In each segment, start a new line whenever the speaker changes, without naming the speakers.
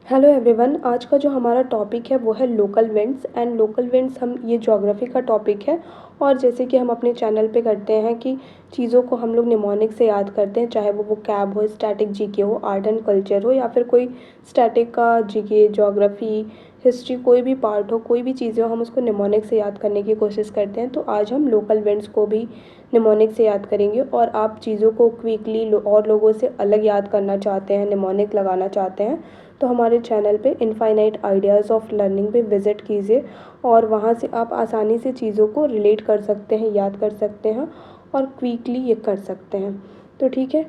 Hello everyone, आज का जो हमारा टॉपिक है वो है local winds. And local winds हम ये ज्योग्राफी का टॉपिक है। और जैसे कि हम अपने चैनल पे करते हैं कि चीज़ों को हम लोग निमोनिक से याद करते हैं, चाहे वो कैब हो, स्टैटिक जीके हो, आर्ट एंड कल्चर हो, या फिर कोई स्टैटिक का जीके, ज्योग्राफी, हिस्ट्री, कोई भी पार्ट हो, कोई भी चीज़ें हो, हम उसको निमोनिक से याद करने की कोशिश करते हैं। तो आज हम लोकल विंड्स को भी निमोनिक से याद करेंगे। और आप चीज़ों को क्विकली और लोगों से अलग याद करना चाहते हैं, निमोनिक लगाना चाहते हैं, तो हमारे चैनल पे इनफाइनाइट आइडियाज़ ऑफ लर्निंग पे विज़िट कीजिए। और वहाँ से आप आसानी से चीज़ों को रिलेट कर सकते हैं, याद कर सकते हैं और क्विकली ये कर सकते हैं। तो ठीक है,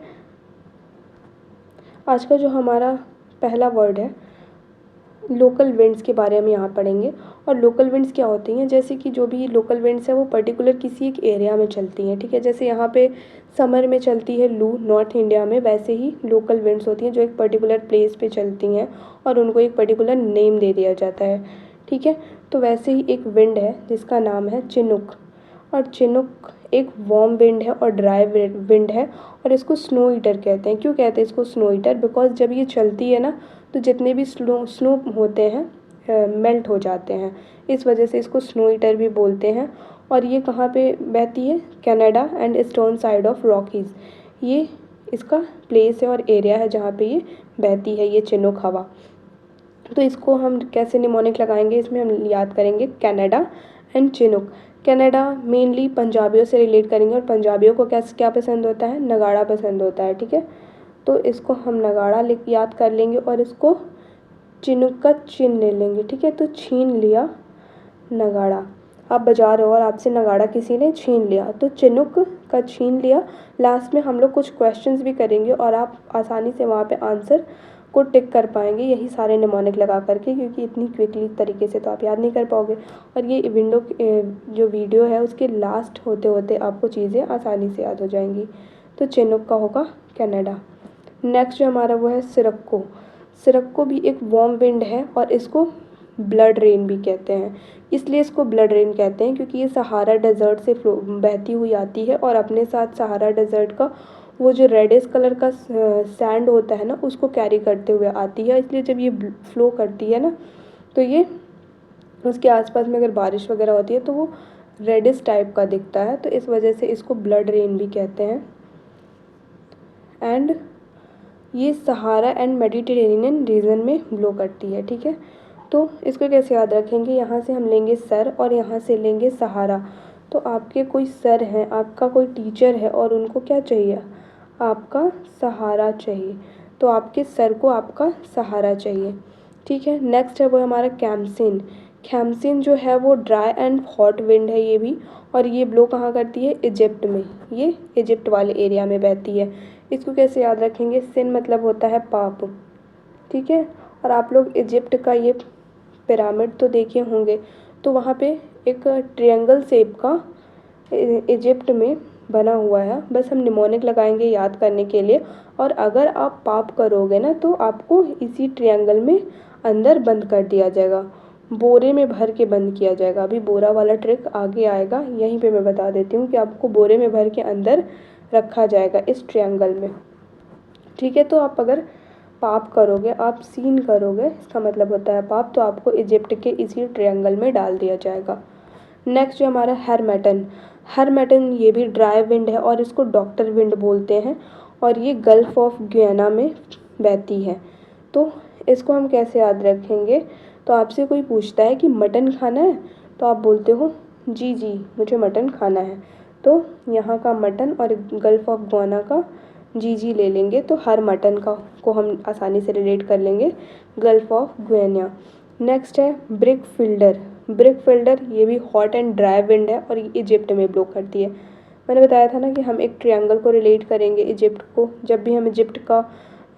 आज का जो हमारा पहला वर्ड है, लोकल विंड्स के बारे में यहाँ पढ़ेंगे। और लोकल विंड्स क्या होती हैं, जैसे कि जो भी लोकल विंड्स है वो पर्टिकुलर किसी एक एरिया में चलती हैं। ठीक है, जैसे यहाँ पे समर में चलती है लू नॉर्थ इंडिया में, वैसे ही लोकल विंड्स होती हैं जो एक पर्टिकुलर प्लेस पे चलती हैं और उनको एक पर्टिकुलर नेम दे दिया जाता है। ठीक है, तो वैसे ही एक विंड है जिसका नाम है चिनुक। और चिनुक एक वार्म विंड है और ड्राई विंड है। और इसको स्नो ईटर कहते हैं। क्यों कहते हैं इसको स्नो ईटर? बिकॉज जब ये चलती है ना, तो जितने भी स्नो स्नो होते हैं मेल्ट हो जाते हैं। इस वजह से इसको स्नो ईटर भी बोलते हैं। और ये कहाँ पे बहती है? Canada and eastern side of Rockies, ये इसका प्लेस है और एरिया है जहाँ पे ये बहती है, ये चिनुक हवा। तो इसको हम कैसे निमोनिक लगाएंगे, इसमें हम याद करेंगे Canada and Chinook. Canada mainly पंजाबियों से रिलेट करेंगे, और पंजाबियों को क्या पसंद होता है? नगाड़ा पसंद होता है। ठीक है, तो इसको हम नगाड़ा याद कर लेंगे और इसको चिनुक का चिन ले लेंगे। ठीक है, तो छीन लिया नगाड़ा। आप बजा रहे हो और आपसे नगाड़ा किसी ने छीन लिया, तो चिनुक का छीन लिया। लास्ट में हम लोग कुछ क्वेश्चंस भी करेंगे और आप आसानी से वहाँ पे आंसर को टिक कर पाएंगे, यही सारे निमोनिक लगा करके, क्योंकि इतनी क्विकली तरीके से तो आप याद नहीं कर पाओगे। और ये जो वीडियो है उसके लास्ट होते होते आपको चीज़ें आसानी से याद हो जाएंगी। तो चिनुक का होगा कनाडा। नेक्स्ट जो हमारा वो है सिरक्को। सिरक्को भी एक वार्म विंड है और इसको ब्लड रेन भी कहते हैं। इसलिए इसको ब्लड रेन कहते हैं क्योंकि ये सहारा डेजर्ट से बहती हुई आती है और अपने साथ सहारा डेजर्ट का वो जो रेडिश कलर का सैंड होता है ना, उसको कैरी करते हुए आती है। इसलिए जब ये फ्लो करती है ना, तो ये उसके आसपास में अगर बारिश वगैरह होती है तो वो रेडिश टाइप का दिखता है। तो इस वजह से इसको ब्लड रेन भी कहते हैं। एंड ये सहारा एंड मेडिटेरेनियन रीजन में ब्लो करती है। ठीक है, तो इसको कैसे याद रखेंगे? यहाँ से हम लेंगे सर और यहाँ से लेंगे सहारा। तो आपके कोई सर हैं, आपका कोई टीचर है और उनको क्या चाहिए? आपका सहारा चाहिए। तो आपके सर को आपका सहारा चाहिए। ठीक है, नेक्स्ट है वो हमारा कैम्सिन। कैम्सिन जो है वो ड्राई एंड हॉट विंड है ये भी। और ये ब्लो कहाँ करती है? इजिप्ट में, ये इजिप्ट वाले एरिया में बहती है। इसको कैसे याद रखेंगे? सिन मतलब होता है पाप। ठीक है, और आप लोग इजिप्ट का ये पिरामिड तो देखे होंगे, तो वहाँ पे एक ट्रायंगल शेप का इजिप्ट में बना हुआ है। बस हम निमोनिक लगाएंगे याद करने के लिए। और अगर आप पाप करोगे ना, तो आपको इसी ट्रायंगल में अंदर बंद कर दिया जाएगा, बोरे में भर के बंद किया जाएगा। अभी बोरा वाला ट्रिक आगे आएगा, यहीं पे मैं बता देती हूँ कि आपको बोरे में भर के अंदर रखा जाएगा इस ट्रायंगल में। ठीक है, तो आप अगर पाप करोगे, आप सीन करोगे, इसका मतलब होता है पाप, तो आपको इजिप्ट के इसी ट्रायंगल में डाल दिया जाएगा। नेक्स्ट जो हमारा हैरमेटन। हैरमेटन ये भी ड्राई विंड है और इसको डॉक्टर विंड बोलते हैं। और ये गल्फ ऑफ गुयाना में बहती है। तो इसको हम कैसे याद रखेंगे? तो आपसे कोई पूछता है कि मटन खाना है, तो आप बोलते हो जी जी मुझे मटन खाना है। तो यहाँ का मटन और गल्फ ऑफ गुयाना का जी जी ले लेंगे, तो हर मटन का को हम आसानी से रिलेट कर लेंगे गल्फ ऑफ गुयाना। नेक्स्ट है ब्रिक फिल्डर। ब्रिक फिल्डर ये भी हॉट एंड ड्राई विंड है और ये इजिप्ट में ब्लो करती है। मैंने बताया था ना कि हम एक ट्रायंगल को रिलेट करेंगे इजिप्ट को। जब भी हम इजिप्ट का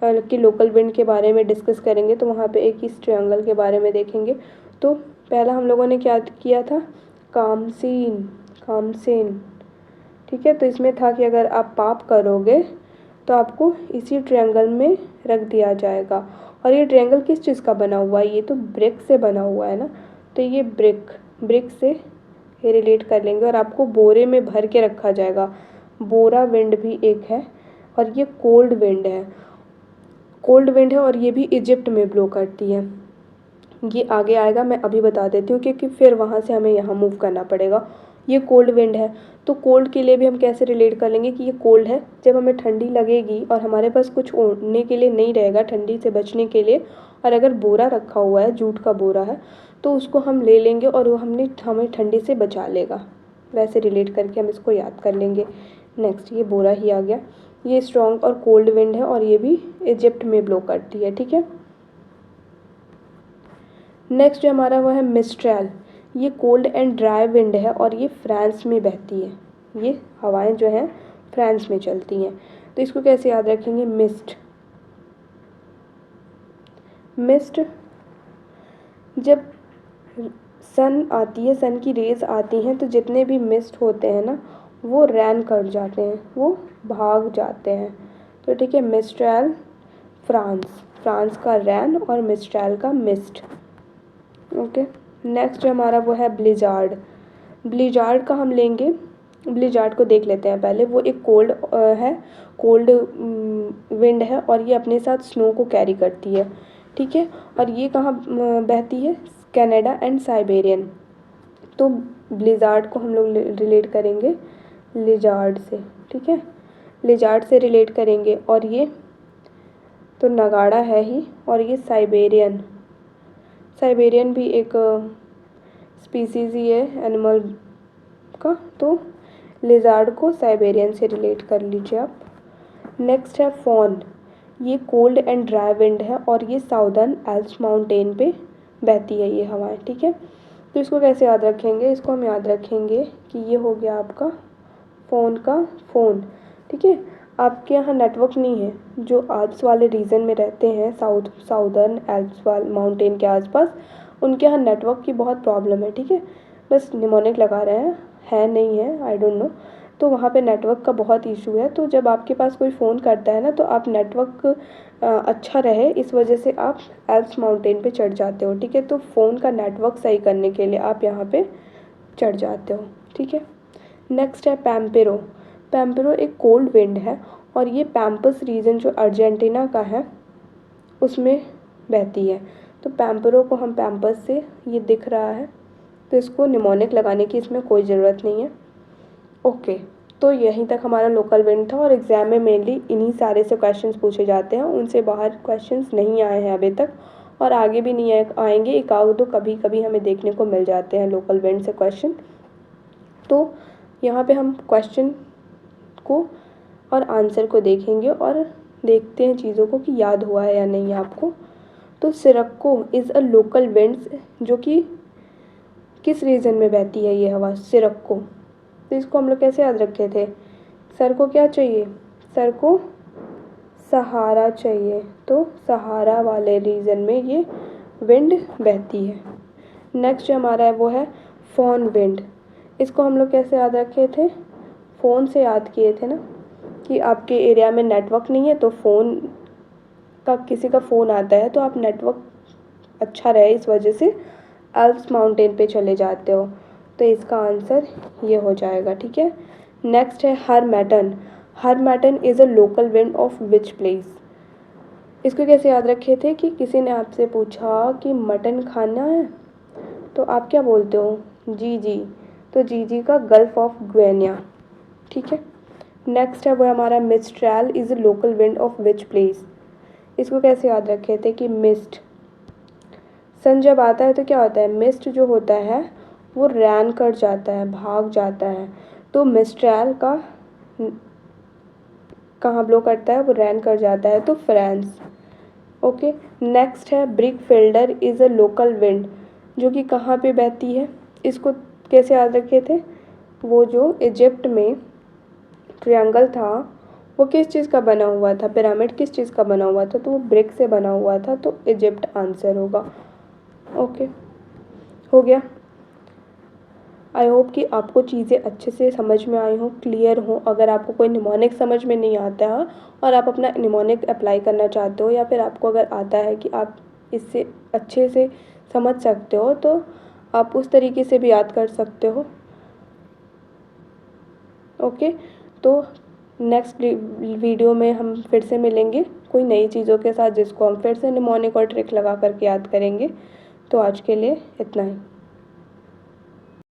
की लोकल विंड के बारे में डिस्कस करेंगे तो वहाँ पे एक इस ट्रायंगल के बारे में देखेंगे। तो पहला हम लोगों ने क्या किया था? कामसीन, कामसेन। ठीक है, तो इसमें था कि अगर आप पाप करोगे तो आपको इसी ट्रायंगल में रख दिया जाएगा। और ये ट्रायंगल किस चीज़ का बना हुआ है? ये तो ब्रिक से बना हुआ है ना, तो ये ब्रिक से ये रिलेट कर लेंगे और आपको बोरे में भर के रखा जाएगा। बोरा विंड भी एक है और ये कोल्ड विंड है। कोल्ड विंड है और ये भी इजिप्ट में ब्लो करती है। ये आगे आएगा, मैं अभी बता देती हूँ, क्योंकि फिर वहाँ से हमें यहाँ मूव करना पड़ेगा। ये कोल्ड विंड है, तो कोल्ड के लिए भी हम कैसे रिलेट कर लेंगे कि ये कोल्ड है। जब हमें ठंडी लगेगी और हमारे पास कुछ ओढ़ने के लिए नहीं रहेगा ठंडी से बचने के लिए, और अगर बोरा रखा हुआ है, जूट का बोरा है, तो उसको हम ले लेंगे और वो हमें ठंडी से बचा लेगा। वैसे रिलेट करके हम इसको याद कर लेंगे। नेक्स्ट, ये बोरा ही आ गया। ये स्ट्रॉन्ग और कोल्ड विंड है और ये भी इजिप्ट में ब्लो करती है, ठीक है। नेक्स्ट जो हमारा वो है मिस्ट्रैल। ये कोल्ड एंड ड्राई विंड है और ये फ्रांस में बहती है। ये हवाएं जो हैं फ्रांस में चलती हैं। तो इसको कैसे याद रखेंगे? मिस्ट। मिस्ट जब सन आती है, सन की रेज आती हैं, तो जितने भी मिस्ट होते हैं ना, वो रैन कर जाते हैं, वो भाग जाते हैं। तो ठीक है, मिस्ट्रैल फ्रांस, फ्रांस का रैन और मिस्ट्रैल का मिस्ट। ओके। नेक्स्ट जो हमारा वो है ब्लिजार्ड। ब्लिजार्ड का हम लेंगे, ब्लिजार्ड को देख लेते हैं पहले। वो एक कोल्ड है, कोल्ड विंड है और ये अपने साथ स्नो को कैरी करती है, ठीक है। और ये कहाँ बहती है? Canada and Siberian. तो ब्लिजार्ड को हम लोग रिलेट करेंगे लिजार्ड से, ठीक है, लिजार्ड से रिलेट करेंगे। और ये तो नगाड़ा है ही, और ये साइबेरियन, साइबेरियन भी एक स्पीसीज़ ही है एनिमल का, तो लिजार्ड को साइबेरियन से रिलेट कर लीजिए आप। नेक्स्ट है फॉन। ये कोल्ड एंड ड्राई विंड है और ये साउदर्न एल्प्स माउंटेन पे बहती है ये हवाएं, ठीक है। तो इसको कैसे याद रखेंगे? इसको हम याद रखेंगे कि ये हो गया आपका फ़ोन का फ़ोन, ठीक है। आपके यहाँ नेटवर्क नहीं है, जो आल्प्स वाले रीजन में रहते हैं, साउदर्न एल्प्स वाले माउंटेन के आसपास, उनके यहाँ नेटवर्क की बहुत प्रॉब्लम है, ठीक है। बस निमोनिक लगा रहे हैं, है नहीं है, आई डोंट नो। तो वहाँ पे नेटवर्क का बहुत इशू है। तो जब आपके पास कोई फ़ोन करता है ना, तो आप नेटवर्क अच्छा रहे इस वजह से आप एल्प्स माउंटेन पे चढ़ जाते हो, ठीक है। तो फ़ोन का नेटवर्क सही करने के लिए आप यहाँ पे चढ़ जाते हो, ठीक है। नेक्स्ट है पैम्पेरो। पैम्पेरो एक कोल्ड विंड है और ये पैम्पस रीजन जो अर्जेंटीना का है उसमें बहती है। तो पैम्पेरो को हम पैम्पस से, ये दिख रहा है, तो इसको निमोनिक लगाने की इसमें कोई ज़रूरत नहीं है। ओके, तो यहीं तक हमारा लोकल विंड था और एग्ज़ाम में मेनली इन्हीं सारे से क्वेश्चंस पूछे जाते हैं, उनसे बाहर क्वेश्चंस नहीं आए हैं अभी तक और आगे भी नहीं आएंगे। एक आध दो कभी कभी हमें देखने को मिल जाते हैं लोकल विंड से क्वेश्चन। तो यहाँ पे हम क्वेश्चन को और आंसर को देखेंगे और देखते हैं चीज़ों को कि याद हुआ है या नहीं आपको। तो सिरक्को इज़ अ लोकल विंड्स, जो कि किस रीजन में बहती है ये हवा? सिरक्को। तो इसको हम लोग कैसे याद रखे थे? सर को क्या चाहिए? सर को सहारा चाहिए, तो सहारा वाले रीजन में ये विंड बहती है। नेक्स्ट जो हमारा है वो है फोन विंड। इसको हम लोग कैसे याद रखे थे? फ़ोन से याद किए थे ना, कि आपके एरिया में नेटवर्क नहीं है, तो फ़ोन का, किसी का फ़ोन आता है तो आप नेटवर्क अच्छा रहे इस वजह से एल्प्स माउंटेन पे चले जाते हो। तो इसका आंसर ये हो जाएगा, ठीक है। नेक्स्ट है harmattan. Harmattan is a local wind of which place? इसको कैसे याद रखे थे कि किसी ने आपसे पूछा कि मटन खाना है, तो आप क्या बोलते हो? जी जी। तो जी जी का गल्फ ऑफ ग्वेनिया, ठीक है। नेक्स्ट है वो हमारा mistral is a local wind of which place? इसको कैसे याद रखे थे कि मिस्ट, सन जब आता है तो क्या होता है? मिस्ट जो होता है वो रैन कर जाता है, भाग जाता है। तो मिस्ट्रैल का कहाँ ब्लो करता है? वो रैन कर जाता है, तो फ्रांस। ओके। नेक्स्ट है brick fielder is a local wind, जो कि कहाँ पे बहती है? इसको कैसे याद रखे थे? वो जो इजिप्ट में ट्रायंगल था वो किस चीज़ का बना हुआ था? पिरामिड किस चीज़ का बना हुआ था? तो वो ब्रिक से बना हुआ था, तो इजिप्ट आंसर होगा। ओके, हो गया। आई होप कि आपको चीज़ें अच्छे से समझ में आई हों, क्लियर हों। अगर आपको कोई निमोनिक समझ में नहीं आता है और आप अपना निमोनिक अप्लाई करना चाहते हो, या फिर आपको अगर आता है कि आप इससे अच्छे से समझ सकते हो, तो आप उस तरीके से भी याद कर सकते हो। ओके, तो नेक्स्ट वीडियो में हम फिर से मिलेंगे कोई नई चीज़ों के साथ, जिसको हम फिर से निमोनिक और ट्रिक लगा करके याद करेंगे। तो आज के लिए इतना ही।